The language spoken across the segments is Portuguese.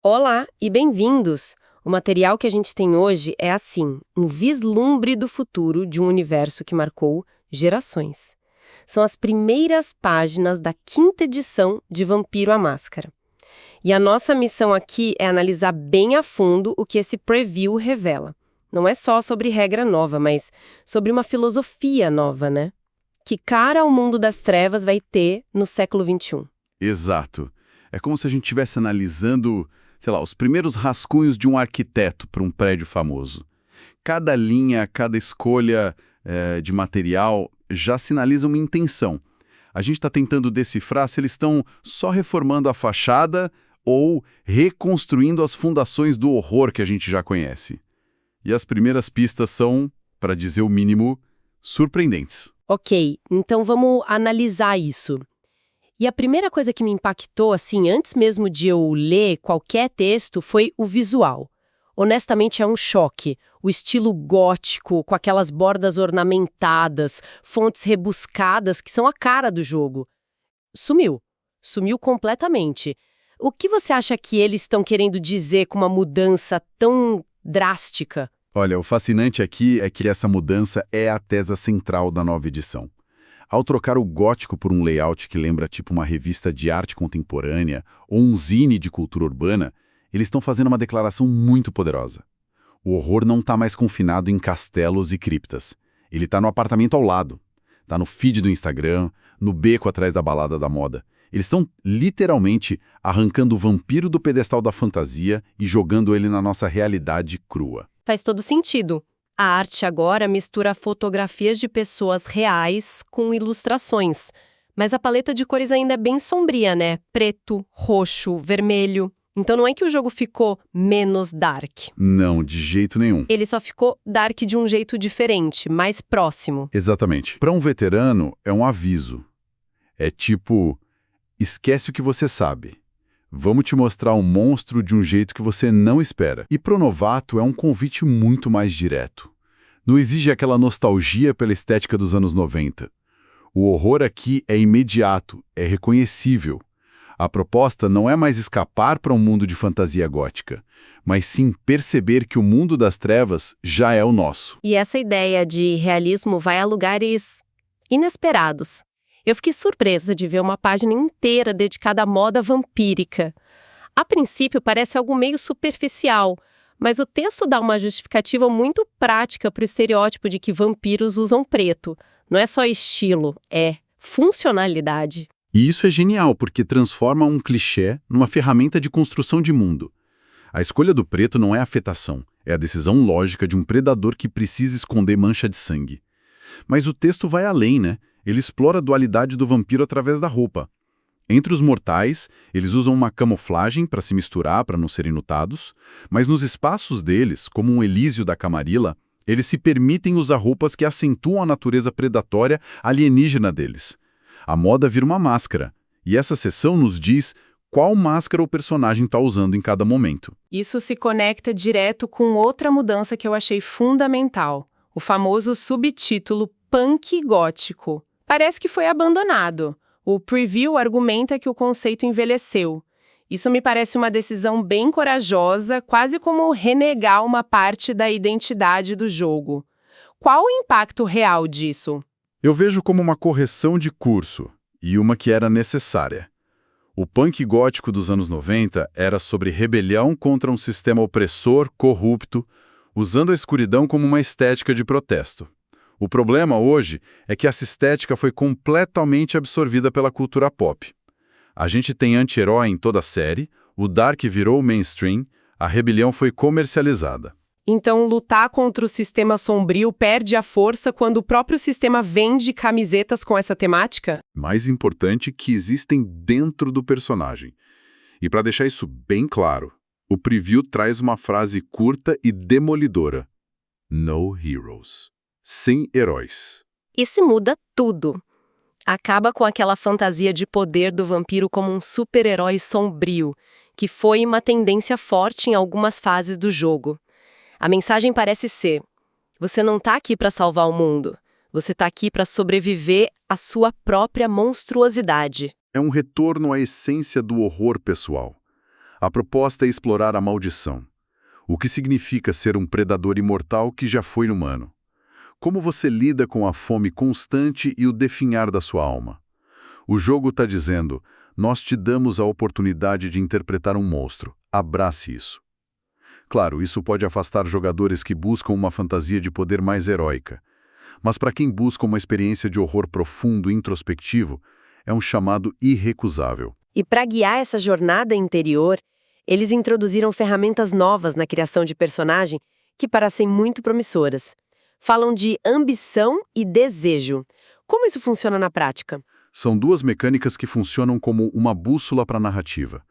Olá e bem-vindos! O material que a gente tem hoje é assim, um vislumbre do futuro de um universo que marcou gerações. São as primeiras páginas da quinta edição de Vampiro à Máscara. E a nossa missão aqui é analisar bem a fundo o que esse preview revela. Não é só sobre regra nova, mas sobre uma filosofia nova, né? Que cara o mundo das trevas vai ter no século XXI? Exato. É como se a gente estivesse analisando, sei lá, os primeiros rascunhos de um arquiteto para um prédio famoso. Cada linha, cada escolha de material já sinaliza uma intenção. A gente está tentando decifrar se eles estão só reformando a fachada ou reconstruindo as fundações do horror que a gente já conhece. E as primeiras pistas são, para dizer o mínimo, surpreendentes. Ok, então vamos analisar isso. E a primeira coisa que me impactou, assim, antes mesmo de eu ler qualquer texto, foi o visual. Honestamente, é um choque. O estilo gótico, com aquelas bordas ornamentadas, fontes rebuscadas, que são a cara do jogo. Sumiu. Sumiu completamente. O que você acha que eles estão querendo dizer com uma mudança tão drástica? Olha, o fascinante aqui é que essa mudança é a tese central da nova edição. Ao trocar o gótico por um layout que lembra tipo uma revista de arte contemporânea ou um zine de cultura urbana, eles estão fazendo uma declaração muito poderosa. O horror não está mais confinado em castelos e criptas. Ele está no apartamento ao lado. Está no feed do Instagram, no beco atrás da balada da moda. Eles estão, literalmente, arrancando o vampiro do pedestal da fantasia e jogando ele na nossa realidade crua. Faz todo sentido. A arte agora mistura fotografias de pessoas reais com ilustrações. Mas a paleta de cores ainda é bem sombria, né? Preto, roxo, vermelho. Então não é que o jogo ficou menos dark. Não, de jeito nenhum. Ele só ficou dark de um jeito diferente, mais próximo. Exatamente. Para um veterano, é um aviso. É tipo, esquece o que você sabe. Vamos te mostrar um monstro de um jeito que você não espera. E pro novato é um convite muito mais direto. Não exige aquela nostalgia pela estética dos anos 90. O horror aqui é imediato, é reconhecível. A proposta não é mais escapar para um mundo de fantasia gótica, mas sim perceber que o mundo das trevas já é o nosso. E essa ideia de realismo vai a lugares inesperados. Eu fiquei surpresa de ver uma página inteira dedicada à moda vampírica. A princípio parece algo meio superficial, mas o texto dá uma justificativa muito prática para o estereótipo de que vampiros usam preto. Não é só estilo, é funcionalidade. E isso é genial, porque transforma um clichê numa ferramenta de construção de mundo. A escolha do preto não é afetação, é a decisão lógica de um predador que precisa esconder mancha de sangue. Mas o texto vai além, né? Ele explora a dualidade do vampiro através da roupa. Entre os mortais, eles usam uma camuflagem para se misturar, para não serem notados, mas nos espaços deles, como um Elísio da Camarilla, eles se permitem usar roupas que acentuam a natureza predatória alienígena deles. A moda vira uma máscara, e essa seção nos diz qual máscara o personagem está usando em cada momento. Isso se conecta direto com outra mudança que eu achei fundamental, o famoso subtítulo punk gótico. Parece que foi abandonado. O preview argumenta que o conceito envelheceu. Isso me parece uma decisão bem corajosa, quase como renegar uma parte da identidade do jogo. Qual o impacto real disso? Eu vejo como uma correção de curso, e uma que era necessária. O punk gótico dos anos 90 era sobre rebelião contra um sistema opressor, corrupto, usando a escuridão como uma estética de protesto. O problema hoje é que essa estética foi completamente absorvida pela cultura pop. A gente tem anti-herói em toda a série, o dark virou mainstream, a rebelião foi comercializada. Então, lutar contra o sistema sombrio perde a força quando o próprio sistema vende camisetas com essa temática? Mais importante que existem dentro do personagem. E para deixar isso bem claro, o preview traz uma frase curta e demolidora. No heroes. Sem heróis. Isso muda tudo. Acaba com aquela fantasia de poder do vampiro como um super-herói sombrio, que foi uma tendência forte em algumas fases do jogo. A mensagem parece ser: você não está aqui para salvar o mundo, você está aqui para sobreviver à sua própria monstruosidade. É um retorno à essência do horror pessoal. A proposta é explorar a maldição. O que significa ser um predador imortal que já foi humano? Como você lida com a fome constante e o definhar da sua alma? O jogo está dizendo, nós te damos a oportunidade de interpretar um monstro. Abrace isso. Claro, isso pode afastar jogadores que buscam uma fantasia de poder mais heróica. Mas para quem busca uma experiência de horror profundo e introspectivo, é um chamado irrecusável. E para guiar essa jornada interior, eles introduziram ferramentas novas na criação de personagem que parecem muito promissoras. Falam de ambição e desejo. Como isso funciona na prática? São duas mecânicas que funcionam como uma bússola para a narrativa.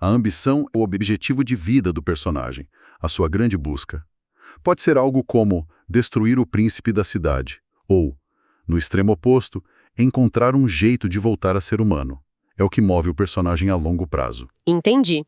A ambição é o objetivo de vida do personagem, a sua grande busca. Pode ser algo como destruir o príncipe da cidade, ou, no extremo oposto, encontrar um jeito de voltar a ser humano. É o que move o personagem a longo prazo. Entendi.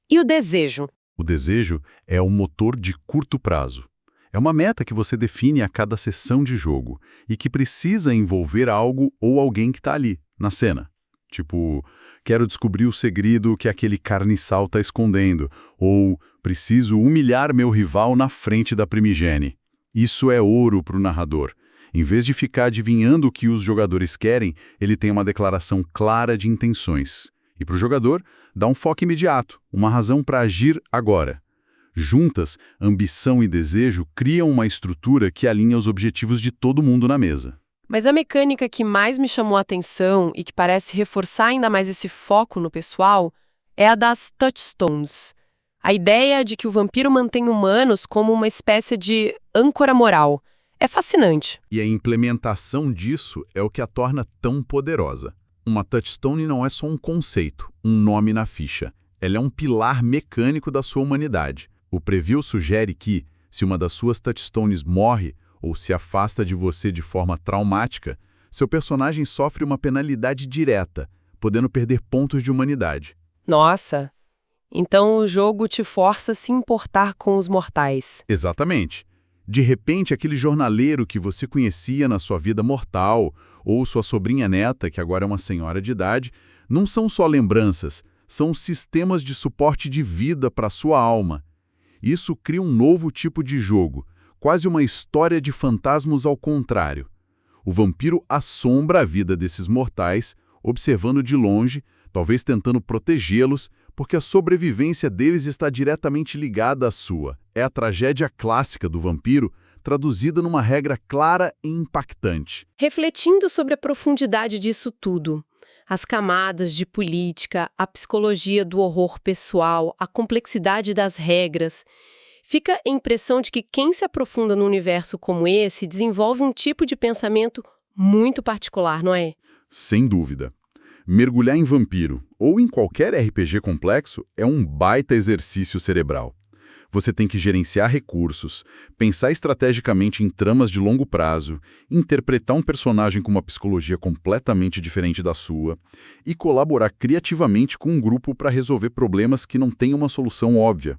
E o desejo? O desejo é o motor de curto prazo. É uma meta que você define a cada sessão de jogo e que precisa envolver algo ou alguém que está ali, na cena. Tipo, quero descobrir o segredo que aquele carniçal está escondendo, ou preciso humilhar meu rival na frente da primigene. Isso é ouro para o narrador. Em vez de ficar adivinhando o que os jogadores querem, ele tem uma declaração clara de intenções. E para o jogador, dá um foco imediato, uma razão para agir agora. Juntas, ambição e desejo criam uma estrutura que alinha os objetivos de todo mundo na mesa. Mas a mecânica que mais me chamou a atenção e que parece reforçar ainda mais esse foco no pessoal é a das touchstones. A ideia de que o vampiro mantém humanos como uma espécie de âncora moral. É fascinante. E a implementação disso é o que a torna tão poderosa. Uma touchstone não é só um conceito, um nome na ficha. Ela é um pilar mecânico da sua humanidade. O preview sugere que, se uma das suas touchstones morre ou se afasta de você de forma traumática, seu personagem sofre uma penalidade direta, podendo perder pontos de humanidade. Nossa! Então o jogo te força a se importar com os mortais. Exatamente. De repente, aquele jornaleiro que você conhecia na sua vida mortal, ou sua sobrinha neta, que agora é uma senhora de idade, não são só lembranças, são sistemas de suporte de vida para a sua alma. Isso cria um novo tipo de jogo, quase uma história de fantasmas ao contrário. O vampiro assombra a vida desses mortais, observando de longe, talvez tentando protegê-los, porque a sobrevivência deles está diretamente ligada à sua. É a tragédia clássica do vampiro, traduzida numa regra clara e impactante. Refletindo sobre a profundidade disso tudo, as camadas de política, a psicologia do horror pessoal, a complexidade das regras, fica a impressão de que quem se aprofunda num universo como esse desenvolve um tipo de pensamento muito particular, não é? Sem dúvida. Mergulhar em vampiro, ou em qualquer RPG complexo, é um baita exercício cerebral. Você tem que gerenciar recursos, pensar estrategicamente em tramas de longo prazo, interpretar um personagem com uma psicologia completamente diferente da sua e colaborar criativamente com um grupo para resolver problemas que não têm uma solução óbvia.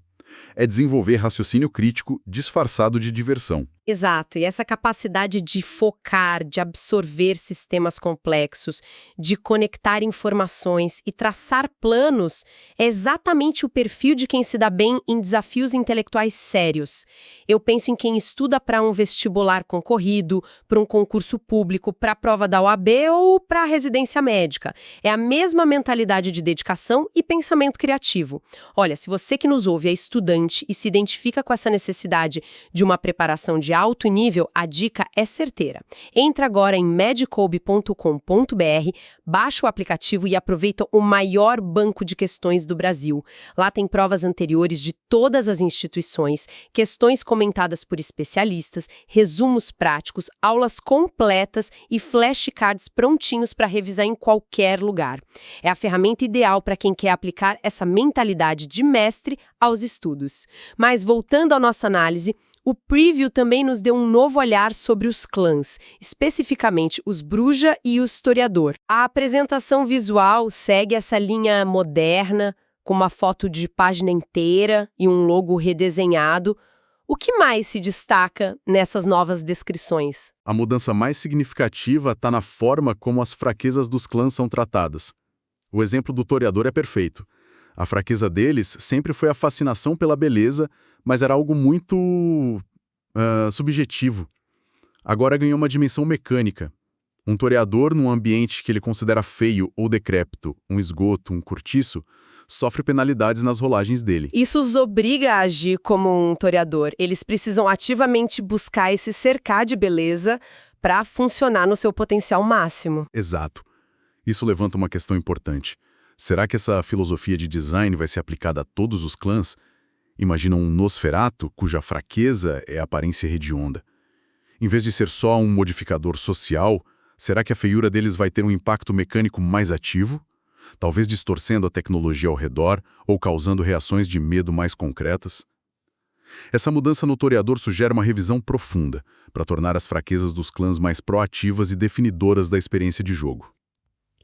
É desenvolver raciocínio crítico disfarçado de diversão. Exato, e essa capacidade de focar, de absorver sistemas complexos, de conectar informações e traçar planos é exatamente o perfil de quem se dá bem em desafios intelectuais sérios. Eu penso em quem estuda para um vestibular concorrido, para um concurso público, para a prova da OAB ou para a residência médica. É a mesma mentalidade de dedicação e pensamento criativo. Olha, se você que nos ouve é estudante e se identifica com essa necessidade de uma preparação de alto nível, a dica é certeira. Entra agora em medicob.com.br, baixa o aplicativo e aproveita o maior banco de questões do Brasil. Lá tem provas anteriores de todas as instituições, questões comentadas por especialistas, resumos práticos, aulas completas e flashcards prontinhos para revisar em qualquer lugar. É a ferramenta ideal para quem quer aplicar essa mentalidade de mestre aos estudos. Mas voltando à nossa análise, o preview também nos deu um novo olhar sobre os clãs, especificamente os Bruxa e o Historiador. A apresentação visual segue essa linha moderna, com uma foto de página inteira e um logo redesenhado. O que mais se destaca nessas novas descrições? A mudança mais significativa está na forma como as fraquezas dos clãs são tratadas. O exemplo do Toreador é perfeito. A fraqueza deles sempre foi a fascinação pela beleza, mas era algo muito subjetivo. Agora ganhou uma dimensão mecânica. Um toreador num ambiente que ele considera feio ou decrépito, um esgoto, um cortiço, sofre penalidades nas rolagens dele. Isso os obriga a agir como um toreador. Eles precisam ativamente buscar e se cercar de beleza para funcionar no seu potencial máximo. Exato. Isso levanta uma questão importante. Será que essa filosofia de design vai ser aplicada a todos os clãs? Imagina um Nosferatu, cuja fraqueza é a aparência hedionda. Em vez de ser só um modificador social, será que a feiura deles vai ter um impacto mecânico mais ativo? Talvez distorcendo a tecnologia ao redor ou causando reações de medo mais concretas? Essa mudança no toreador sugere uma revisão profunda para tornar as fraquezas dos clãs mais proativas e definidoras da experiência de jogo.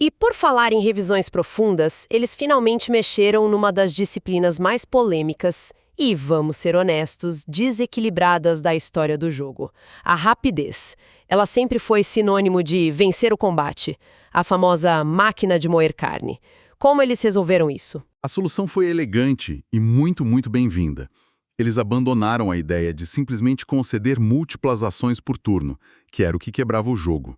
E por falar em revisões profundas, eles finalmente mexeram numa das disciplinas mais polêmicas e, vamos ser honestos, desequilibradas da história do jogo: a rapidez. Ela sempre foi sinônimo de vencer o combate, a famosa máquina de moer carne. Como eles resolveram isso? A solução foi elegante e muito bem-vinda. Eles abandonaram a ideia de simplesmente conceder múltiplas ações por turno, que era o que quebrava o jogo.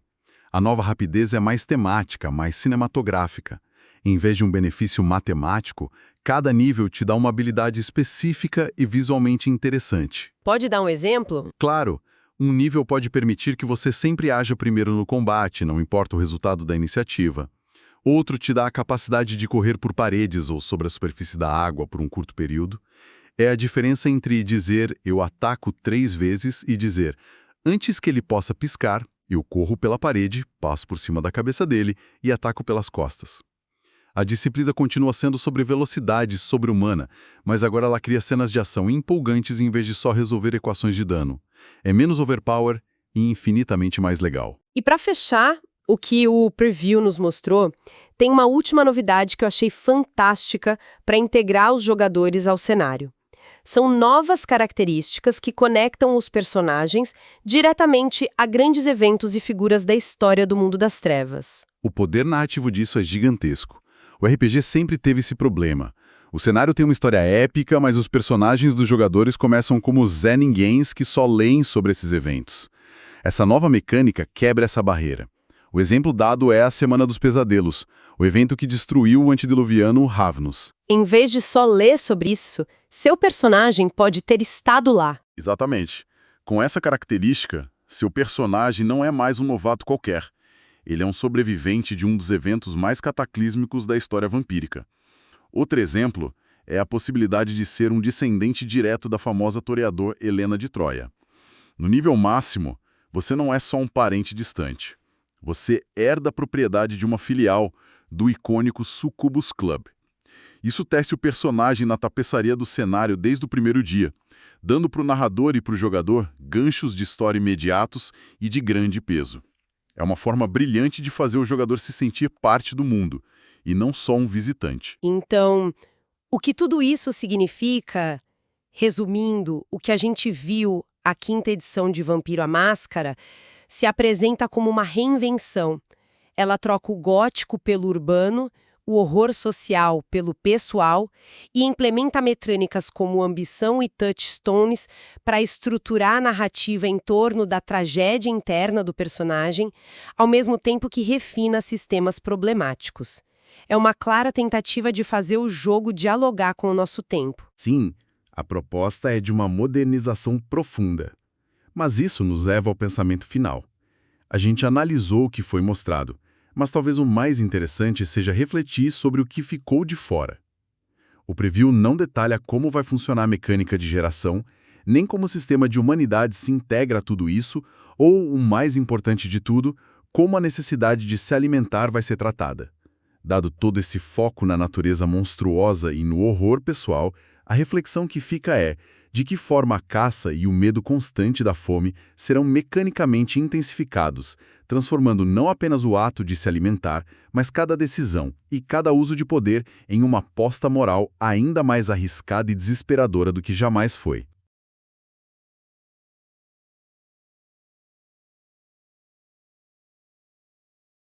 A nova rapidez é mais temática, mais cinematográfica. Em vez de um benefício matemático, cada nível te dá uma habilidade específica e visualmente interessante. Pode dar um exemplo? Claro, um nível pode permitir que você sempre haja primeiro no combate, não importa o resultado da iniciativa. Outro te dá a capacidade de correr por paredes ou sobre a superfície da água por um curto período. É a diferença entre dizer "eu ataco 3 vezes" e dizer "antes que ele possa piscar, eu corro pela parede, passo por cima da cabeça dele e ataco pelas costas." A disciplina continua sendo sobre velocidade sobre-humana, mas agora ela cria cenas de ação empolgantes em vez de só resolver equações de dano. É menos overpower e infinitamente mais legal. E para fechar, o que o preview nos mostrou, tem uma última novidade que eu achei fantástica para integrar os jogadores ao cenário. São novas características que conectam os personagens diretamente a grandes eventos e figuras da história do mundo das trevas. O poder narrativo disso é gigantesco. O RPG sempre teve esse problema. O cenário tem uma história épica, mas os personagens dos jogadores começam como Zé Ninguéms que só leem sobre esses eventos. Essa nova mecânica quebra essa barreira. O exemplo dado é a Semana dos Pesadelos, o evento que destruiu o antediluviano Ravnus. Em vez de só ler sobre isso, seu personagem pode ter estado lá. Exatamente. Com essa característica, seu personagem não é mais um novato qualquer. Ele é um sobrevivente de um dos eventos mais cataclísmicos da história vampírica. Outro exemplo é a possibilidade de ser um descendente direto da famosa toreador Helena de Troia. No nível máximo, você não é só um parente distante. Você herda a propriedade de uma filial do icônico Succubus Club. Isso tece o personagem na tapeçaria do cenário desde o primeiro dia, dando para o narrador e para o jogador ganchos de história imediatos e de grande peso. É uma forma brilhante de fazer o jogador se sentir parte do mundo, e não só um visitante. Então, o que tudo isso significa, resumindo, o que a gente viu, a 5ª edição de Vampiro à Máscara, se apresenta como uma reinvenção. Ela troca o gótico pelo urbano, o horror social pelo pessoal e implementa mecânicas como ambição e touchstones para estruturar a narrativa em torno da tragédia interna do personagem, ao mesmo tempo que refina sistemas problemáticos. É uma clara tentativa de fazer o jogo dialogar com o nosso tempo. Sim, a proposta é de uma modernização profunda. Mas isso nos leva ao pensamento final. A gente analisou o que foi mostrado, mas talvez o mais interessante seja refletir sobre o que ficou de fora. O preview não detalha como vai funcionar a mecânica de geração, nem como o sistema de humanidade se integra a tudo isso, ou, o mais importante de tudo, como a necessidade de se alimentar vai ser tratada. Dado todo esse foco na natureza monstruosa e no horror pessoal, a reflexão que fica é de que forma a caça e o medo constante da fome serão mecanicamente intensificados, transformando não apenas o ato de se alimentar, mas cada decisão e cada uso de poder em uma aposta moral ainda mais arriscada e desesperadora do que jamais foi.